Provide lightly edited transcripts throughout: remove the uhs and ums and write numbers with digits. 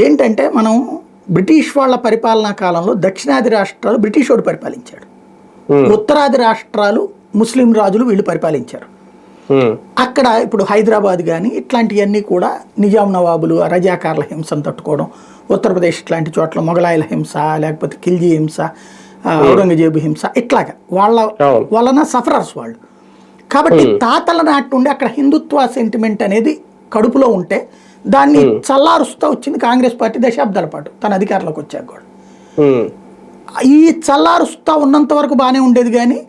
ఏంటంటే మనం బ్రిటిష్ వాళ్ళ పరిపాలనా కాలంలో దక్షిణాది రాష్ట్రాలు బ్రిటిష్ వాడు పరిపాలించాడు, ఉత్తరాది రాష్ట్రాలు ముస్లిం రాజులు వీళ్ళు పరిపాలించారు. అక్కడ ఇప్పుడు హైదరాబాద్ కానీ ఇట్లాంటివన్నీ కూడా నిజాం నవాబులు రజాకార్ల హింసను తట్టుకోవడం, ఉత్తరప్రదేశ్ ఇట్లాంటి చోట్ల మొఘలాయల హింస, లేకపోతే ఖిల్జీ హింస, ఔరంగజేబు హింస, ఇట్లాగా వాళ్ళ వలన సఫరర్స్ వాళ్ళు. కాబట్టి తాతల నాటి నుండి అక్కడ హిందుత్వ సెంటిమెంట్ అనేది కడుపులో ఉంటే దాన్ని చల్లారుస్తూ వచ్చింది కాంగ్రెస్ పార్టీ దశాబ్దాల పాటు తన అధికారంలోకి వచ్చాక కూడా. ఈ చల్లారుస్తూ ఉన్నంత వరకు బాగానే ఉండేది, కానీ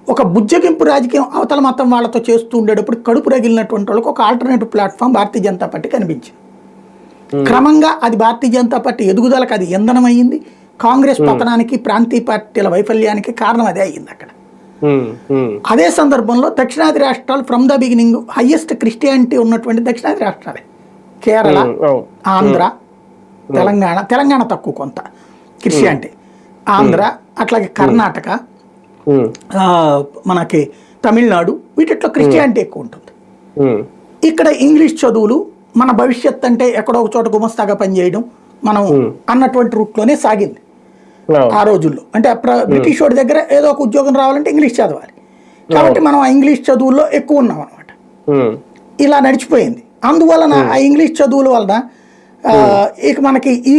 ఒక బుజ్జగింపు రాజకీయం అవతల మతం వాళ్ళతో చేస్తూ ఉండేటప్పుడు కడుపు రగిలినటువంటి వాళ్ళకి ఒక alternative platform Bharatiya Janata party కనిపించింది. క్రమంగా అది భారతీయ జనతా పార్టీ ఎదుగుదలకు అది ఇంధనం అయ్యింది. కాంగ్రెస్ పతనానికి, ప్రాంతీయ పార్టీల వైఫల్యానికి కారణం అదే అయ్యింది అక్కడ. అదే సందర్భంలో దక్షిణాది రాష్ట్రాలు from the beginning highest Christianity ఉన్నటువంటి దక్షిణాది రాష్ట్రాలే కేరళ, ఆంధ్ర, తెలంగాణ తక్కువ కొంత క్రిస్టియానిటీ, ఆంధ్ర, అట్లాగే కర్ణాటక, మనకి తమిళనాడు, వీటిలో క్రిస్టియానిటీ ఎక్కువ ఉంటుంది. ఇక్కడ ఇంగ్లీష్ చదువులు, మన భవిష్యత్ అంటే ఎక్కడో ఒక చోట గుమస్తాగా పనిచేయడం మనం అన్నటువంటి రూట్లోనే సాగింది ఆ రోజుల్లో. అంటే బ్రిటిష్ వాడి దగ్గర ఏదో ఒక ఉద్యోగం రావాలంటే ఇంగ్లీష్ చదవాలి, కాబట్టి మనం ఆ ఇంగ్లీష్ చదువుల్లో ఎక్కువ ఉన్నాం అనమాట. ఇలా నడిచిపోయింది. అందువలన ఆ ఇంగ్లీష్ చదువుల వలన ఇక మనకి ఈ